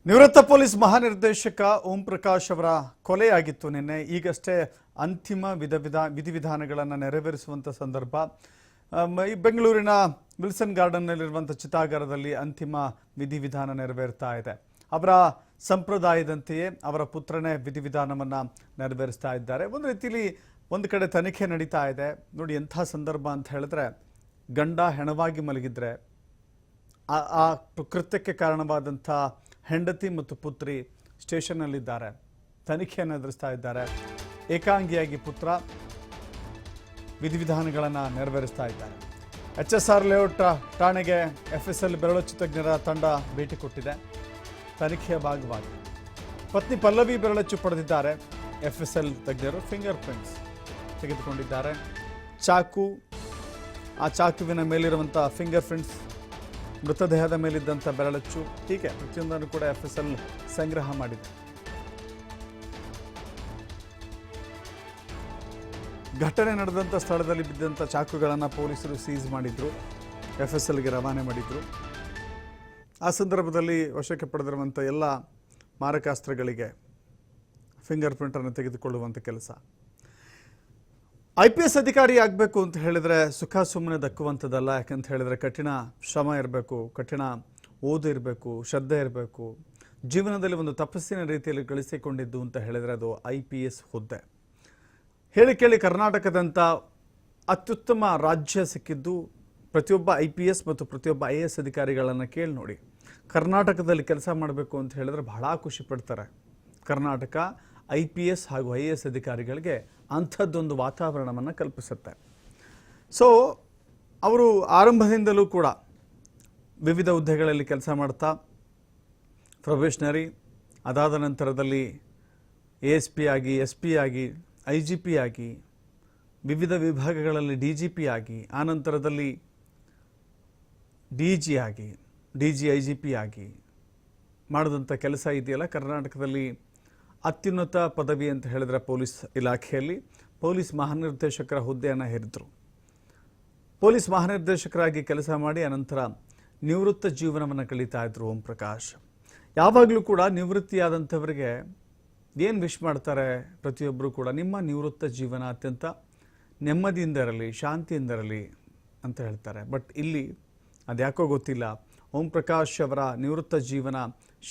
ನಿವೃತ್ತ ಪೊಲೀಸ್ ಮಹಾನಿರ್ದೇಶಕ ಓಂ ಪ್ರಕಾಶ್ ಅವರ ಕೊಲೆಯಾಗಿತ್ತು ನಿನ್ನೆ. ಈಗಷ್ಟೇ ಅಂತಿಮ ವಿಧಿವಿಧಾನಗಳನ್ನು ನೆರವೇರಿಸುವಂಥ ಸಂದರ್ಭ. ಬೆಂಗಳೂರಿನ ವಿಲ್ಸನ್ ಗಾರ್ಡನ್ನಲ್ಲಿರುವಂಥ ಚಿತಾಗಾರದಲ್ಲಿ ಅಂತಿಮ ವಿಧಿವಿಧಾನ ನೆರವೇರ್ತಾ ಇದೆ. ಅವರ ಸಂಪ್ರದಾಯದಂತೆಯೇ ಅವರ ಪುತ್ರನೇ ವಿಧಿವಿಧಾನವನ್ನು ನೆರವೇರಿಸ್ತಾ ಇದ್ದಾರೆ. ಒಂದು ರೀತಿಯಲ್ಲಿ ಒಂದು ಕಡೆ ತನಿಖೆ ನಡೀತಾ ಇದೆ. ನೋಡಿ ಎಂಥ ಸಂದರ್ಭ ಅಂತ ಹೇಳಿದ್ರೆ, ಗಂಡ ಹೆಣವಾಗಿ ಮಲಗಿದ್ರೆ ಆ ಕೃತ್ಯಕ್ಕೆ ಕಾರಣವಾದಂಥ ಹೆಂಡತಿ ಮತ್ತು ಪುತ್ರಿ ಸ್ಟೇಷನ್ನಲ್ಲಿದ್ದಾರೆ, ತನಿಖೆಯನ್ನು ಎದುರಿಸ್ತಾ ಇದ್ದಾರೆ. ಏಕಾಂಗಿಯಾಗಿ ಪುತ್ರ ವಿಧಿವಿಧಾನಗಳನ್ನು ನೆರವೇರಿಸ್ತಾ ಇದ್ದಾರೆ. HSR ಲೇಔಟ್ ಠಾಣೆಗೆ FSL ಬೆರಳಚ್ಚು ತಜ್ಞರ ತಂಡ ಭೇಟಿ ಕೊಟ್ಟಿದೆ. ತನಿಖೆಯ ಭಾಗವಾಗಿ ಪತ್ನಿ ಪಲ್ಲವಿ ಬೆರಳಚ್ಚು ಪಡೆದಿದ್ದಾರೆ. FSL ತಜ್ಞರು ಫಿಂಗರ್ ಪ್ರಿಂಟ್ಸ್ ತೆಗೆದುಕೊಂಡಿದ್ದಾರೆ. ಚಾಕು, ಆ ಚಾಕುವಿನ ಮೇಲಿರುವಂಥ ಫಿಂಗರ್ ಪ್ರಿಂಟ್ಸ್, ಮೃತದೇಹದ ಮೇಲಿದ್ದಂಥ ಬೆರಳಚ್ಚು, ಹೀಗೆ ಪ್ರತಿಯೊಂದನ್ನು ಕೂಡ FSL ಸಂಗ್ರಹ ಮಾಡಿದೆ. ಘಟನೆ ನಡೆದಂಥ ಸ್ಥಳದಲ್ಲಿ ಬಿದ್ದಂಥ ಚಾಕುಗಳನ್ನು ಪೊಲೀಸರು ಸೀಸ್ ಮಾಡಿದ್ರು, FSLಗೆ ರವಾನೆ ಮಾಡಿದ್ರು. ಆ ಸಂದರ್ಭದಲ್ಲಿ ವಶಕ್ಕೆ ಪಡೆದಿರುವಂಥ ಎಲ್ಲ ಮಾರಕಾಸ್ತ್ರಗಳಿಗೆ ಫಿಂಗರ್ ಪ್ರಿಂಟನ್ನು ತೆಗೆದುಕೊಳ್ಳುವಂಥ ಕೆಲಸ. IPS ಅಧಿಕಾರಿ ಆಗಬೇಕು ಅಂತ ಹೇಳಿದರೆ ಸುಖ ಸುಮ್ಮನೆ ದಕ್ಕುವಂಥದ್ದಲ್ಲ. ಯಾಕಂತ ಹೇಳಿದರೆ ಕಠಿಣ ಶ್ರಮ ಇರಬೇಕು, ಕಠಿಣ ಓದು ಇರಬೇಕು, ಶ್ರದ್ಧೆ ಇರಬೇಕು. ಜೀವನದಲ್ಲಿ ಒಂದು ತಪಸ್ಸಿನ ರೀತಿಯಲ್ಲಿ ಗಳಿಸಿಕೊಂಡಿದ್ದು ಅಂತ ಹೇಳಿದರೆ ಅದು IPS ಹುದ್ದೆ. ಹೇಳಿ ಕೇಳಿ ಕರ್ನಾಟಕದಂಥ ಅತ್ಯುತ್ತಮ ರಾಜ್ಯ ಸಿಕ್ಕಿದ್ದು ಪ್ರತಿಯೊಬ್ಬ IPS ಮತ್ತು ಪ್ರತಿಯೊಬ್ಬ IAS ಅಧಿಕಾರಿಗಳನ್ನು ಕೇಳಿ ನೋಡಿ. ಕರ್ನಾಟಕದಲ್ಲಿ ಕೆಲಸ ಮಾಡಬೇಕು ಅಂತ ಹೇಳಿದ್ರೆ ಬಹಳ ಖುಷಿ ಪಡ್ತಾರೆ. ಕರ್ನಾಟಕ IPS ಹಾಗೂ IAS ಅಧಿಕಾರಿಗಳಿಗೆ ಅಂಥದ್ದೊಂದು ವಾತಾವರಣವನ್ನು ಕಲ್ಪಿಸುತ್ತೆ. ಸೊ ಅವರು ಆರಂಭದಿಂದಲೂ ಕೂಡ ವಿವಿಧ ಹುದ್ದೆಗಳಲ್ಲಿ ಕೆಲಸ ಮಾಡ್ತಾ ಪ್ರೊಬೇಷನರಿ, ಅದಾದ ನಂತರದಲ್ಲಿ ASP ಆಗಿ, SP ಆಗಿ, IGP ಆಗಿ, ವಿವಿಧ ವಿಭಾಗಗಳಲ್ಲಿ DGP ಆಗಿ, ಆನಂತರದಲ್ಲಿ DG ಆಗಿ, DG IGP ಆಗಿ ಮಾಡಿದಂಥ ಕೆಲಸ ಇದೆಯಲ್ಲ. ಕರ್ನಾಟಕದಲ್ಲಿ ಅತ್ಯುನ್ನತ ಪದವಿ ಅಂತ ಹೇಳಿದ್ರೆ ಪೊಲೀಸ್ ಇಲಾಖೆಯಲ್ಲಿ ಪೊಲೀಸ್ ಮಹಾನಿರ್ದೇಶಕರ ಹುದ್ದೆಯನ್ನು ಹೇರಿದ್ರು. ಪೊಲೀಸ್ ಮಹಾನಿರ್ದೇಶಕರಾಗಿ ಕೆಲಸ ಮಾಡಿ ಅನಂತರ ನಿವೃತ್ತ ಜೀವನವನ್ನು ಕಳೀತಾ ಇದ್ರು ಓಂ ಪ್ರಕಾಶ್. ಯಾವಾಗಲೂ ಕೂಡ ನಿವೃತ್ತಿಯಾದಂಥವರಿಗೆ ಏನು ವಿಶ್ ಮಾಡ್ತಾರೆ ಪ್ರತಿಯೊಬ್ಬರು ಕೂಡ, ನಿಮ್ಮ ನಿವೃತ್ತ ಜೀವನ ಅತ್ಯಂತ ನೆಮ್ಮದಿಯಿಂದ ಇರಲಿ, ಶಾಂತಿಯಿಂದ ಇರಲಿ ಅಂತ ಹೇಳ್ತಾರೆ. ಬಟ್ ಇಲ್ಲಿ ಅದ್ಯಾಕೋ ಗೊತ್ತಿಲ್ಲ, ಓಂ ಪ್ರಕಾಶ್ ಅವರ ನಿವೃತ್ತ ಜೀವನ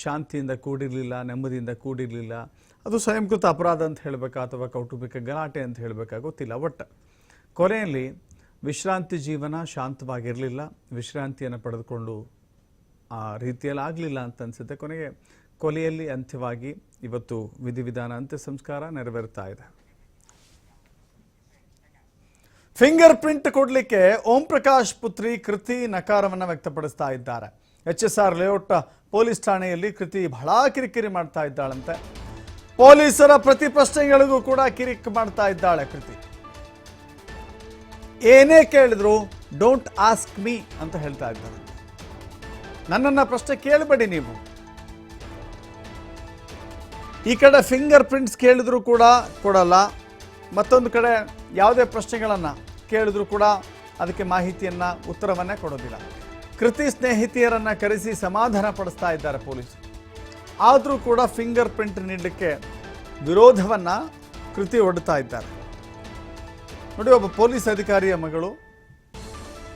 ಶಾಂತಿಯಿಂದ ಕೂಡಿರಲಿಲ್ಲ, ನೆಮ್ಮದಿಯಿಂದ ಕೂಡಿರಲಿಲ್ಲ. ಅದು ಸ್ವಯಂಕೃತ ಅಪರಾಧ ಅಂತ ಹೇಳಬೇಕಾ ಅಥವಾ ಕೌಟುಂಬಿಕ ಗಲಾಟೆ ಅಂತ ಹೇಳಬೇಕಾ ಗೊತ್ತಿಲ್ಲ. ಬಟ್ ಕೊನೆಯಲ್ಲಿ ವಿಶ್ರಾಂತಿ ಜೀವನ ಶಾಂತವಾಗಿರಲಿಲ್ಲ, ವಿಶ್ರಾಂತಿಯನ್ನು ಪಡೆದುಕೊಂಡು ಆ ರೀತಿಯಲ್ಲಿ ಆಗಲಿಲ್ಲ ಅಂತ ಅನಿಸುತ್ತೆ. ಕೊನೆಗೆ ಕೊಲೆಯಲ್ಲಿ ಅಂತ್ಯವಾಗಿ ಇವತ್ತು ವಿಧಿವಿಧಾನ ಅಂತ್ಯ ಸಂಸ್ಕಾರ ನೆರವೇರ್ತಾ ಇದೆ. ಫಿಂಗರ್ ಪ್ರಿಂಟ್ ಕೊಡಲಿಕ್ಕೆ ಓಂ ಪ್ರಕಾಶ್ ಪುತ್ರಿ ಕೃತಿ ನಕಾರವನ್ನು ವ್ಯಕ್ತಪಡಿಸ್ತಾ ಇದ್ದಾರೆ. HSR ಲೇಔಟ್ ಪೊಲೀಸ್ ಠಾಣೆಯಲ್ಲಿ ಕೃತಿ ಬಹಳ ಕಿರಿಕಿರಿ ಮಾಡ್ತಾ ಇದ್ದಾಳಂತೆ. ಪೊಲೀಸರ ಪ್ರತಿ ಪ್ರಶ್ನೆಗಳಿಗೂ ಕೂಡ ಕಿರಿಕ್ ಮಾಡ್ತಾ ಇದ್ದಾಳೆ ಕೃತಿ. ಏನೇ ಕೇಳಿದ್ರು ಡೋಂಟ್ ಆಸ್ಕ್ ಮೀ ಅಂತ ಹೇಳ್ತಾ ಇದ್ದಾಳೆ. ನನ್ನನ್ನು ಪ್ರಶ್ನೆ ಕೇಳಬೇಡಿ ನೀವು. ಈ ಕಡೆ ಫಿಂಗರ್ ಪ್ರಿಂಟ್ಸ್ ಕೇಳಿದ್ರು ಕೂಡ ಕೊಡಲ್ಲ, ಮತ್ತೊಂದು ಕಡೆ ಯಾವುದೇ ಪ್ರಶ್ನೆಗಳನ್ನು ಕೇಳಿದ್ರು ಕೂಡ ಅದಕ್ಕೆ ಮಾಹಿತಿಯನ್ನು, ಉತ್ತರವನ್ನೇ ಕೊಡೋದಿಲ್ಲ. ಕೃತಿ ಸ್ನೇಹಿತೆಯರನ್ನು ಕರೆಸಿ ಸಮಾಧಾನ ಪಡಿಸ್ತಾ ಇದ್ದಾರೆ ಪೊಲೀಸರು. ಆದರೂ ಕೂಡ ಫಿಂಗರ್ ಪ್ರಿಂಟ್ ನೀಡಲಿಕ್ಕೆ ವಿರೋಧವನ್ನು ಕೃತಿ ಒಡ್ತಾ ಇದ್ದಾರೆ. ನೋಡಿ, ಒಬ್ಬ ಪೊಲೀಸ್ ಅಧಿಕಾರಿಯ ಮಗಳು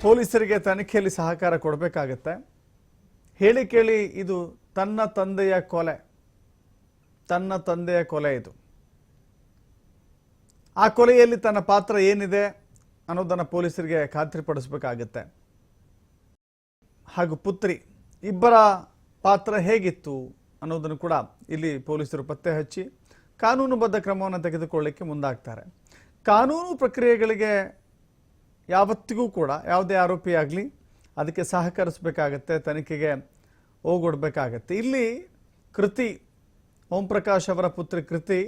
ಪೊಲೀಸರಿಗೆ ತನಿಖೆಯಲ್ಲಿ ಸಹಕಾರ ಕೊಡಬೇಕಾಗತ್ತೆ. ಹೇಳಿ ಕೇಳಿ ಇದು ತನ್ನ ತಂದೆಯ ಕೊಲೆ ಇದು. ಆ ಕೊಲೆಯಲ್ಲಿ ತನ್ನ ಪಾತ್ರ ಏನಿದೆ ಅನ್ನೋದನ್ನು ಪೊಲೀಸರಿಗೆ ಖಾತ್ರಿಪಡಿಸಬೇಕಾಗತ್ತೆ. ಹಾಗೂ ಪುತ್ರಿ ಇಬ್ಬರ ಪಾತ್ರ ಹೇಗಿತ್ತು ಅನ್ನೋದನ್ನು ಕೂಡ ಇಲ್ಲಿ ಪೊಲೀಸರು ಪತ್ತೆ ಹಚ್ಚಿ ಕಾನೂನುಬದ್ಧ ಕ್ರಮವನ್ನು ತೆಗೆದುಕೊಳ್ಳಲಿಕ್ಕೆ ಮುಂದಾಗ್ತಾರೆ. ಕಾನೂನು ಪ್ರಕ್ರಿಯೆಗಳಿಗೆ ಯಾವತ್ತಿಗೂ ಕೂಡ ಯಾವುದೇ ಆರೋಪಿ ಆಗಲಿ ಅದಕ್ಕೆ ಸಹಕರಿಸಬೇಕಾಗತ್ತೆ, ತನಿಖೆಗೆ ಹೋಗೊಡ್ಬೇಕಾಗತ್ತೆ. ಇಲ್ಲಿ ಕೃತಿ, ಓಂ ಪ್ರಕಾಶ್ ಅವರ ಪುತ್ರಿ ಕೃತಿ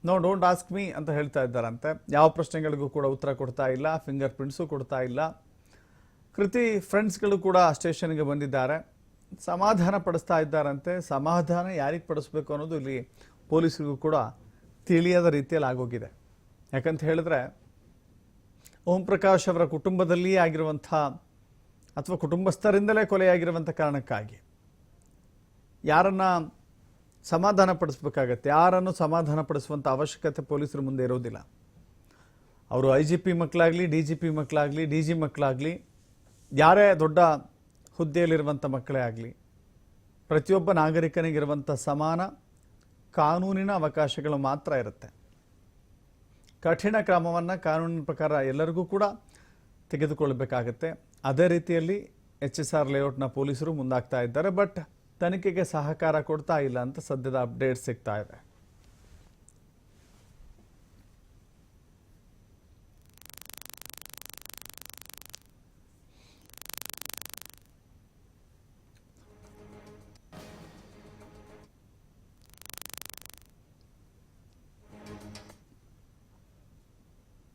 ಡೋಂಟ್ ಆಸ್ಕ್ ಮೀ ಅಂತ ಹೇಳ್ತಾ ಇದ್ದಾರಂತೆ. ಯಾವ ಪ್ರಶ್ನೆಗಳಿಗೂ ಕೂಡ ಉತ್ತರ ಕೊಡ್ತಾ ಇಲ್ಲ, ಫಿಂಗರ್ ಪ್ರಿಂಟ್ಸು ಕೊಡ್ತಾ ಇಲ್ಲ. ಕೃತಿ ಫ್ರೆಂಡ್ಸ್ಗಳು ಕೂಡ ಸ್ಟೇಷನ್ಗೆ ಬಂದಿದ್ದಾರೆ, ಸಮಾಧಾನ ಪಡಿಸ್ತಾ ಇದ್ದಾರಂತೆ. ಸಮಾಧಾನ ಯಾರಿಗೆ ಪಡಿಸ್ಬೇಕು ಅನ್ನೋದು ಇಲ್ಲಿ ಪೊಲೀಸರಿಗೂ ಕೂಡ ತಿಳಿಯದ ರೀತಿಯಲ್ಲಿ ಆಗೋಗಿದೆ. ಯಾಕಂತ ಹೇಳಿದ್ರೆ ಓಂ ಪ್ರಕಾಶ್ ಅವರ ಕುಟುಂಬದಲ್ಲಿಯೇ ಆಗಿರುವಂಥ ಅಥವಾ ಕುಟುಂಬಸ್ಥರಿಂದಲೇ ಕೊಲೆಯಾಗಿರುವಂಥ ಕಾರಣಕ್ಕಾಗಿ ಯಾರನ್ನು ಸಮಾಧಾನ ಪಡಿಸ್ಬೇಕಾಗತ್ತೆ. ಯಾರನ್ನು ಸಮಾಧಾನ ಪಡಿಸುವಂಥ ಅವಶ್ಯಕತೆ ಪೊಲೀಸರ ಮುಂದೆ ಇರೋದಿಲ್ಲ. ಅವರು IGP ಮಕ್ಕಳಾಗಲಿ, DGP ಮಕ್ಕಳಾಗಲಿ, DG ಮಕ್ಕಳಾಗಲಿ, ಯಾರೇ ದೊಡ್ಡ ಹುದ್ದೆಯಲ್ಲಿರುವಂಥ ಮಕ್ಕಳೇ ಆಗಲಿ, ಪ್ರತಿಯೊಬ್ಬ ನಾಗರಿಕನಿಗಿರುವಂಥ ಸಮಾನ ಕಾನೂನಿನ ಅವಕಾಶಗಳು ಮಾತ್ರ ಇರುತ್ತೆ. ಕಠಿಣ ಕ್ರಮವನ್ನು ಕಾನೂನಿನ ಪ್ರಕಾರ ಎಲ್ಲರಿಗೂ ಕೂಡ ತೆಗೆದುಕೊಳ್ಳಬೇಕಾಗತ್ತೆ. ಅದೇ ರೀತಿಯಲ್ಲಿ HSR ಲೇಔಟ್ನ ಪೊಲೀಸರು ಮುಂದಾಗ್ತಾ ಇದ್ದಾರೆ. ಬಟ್ ತನಿಖೆಗೆ ಸಹಕಾರ ಕೊಡ್ತಾ ಇಲ್ಲ ಅಂತ ಸದ್ಯದ ಅಪ್ಡೇಟ್ ಸಿಗ್ತಾ ಇದೆ.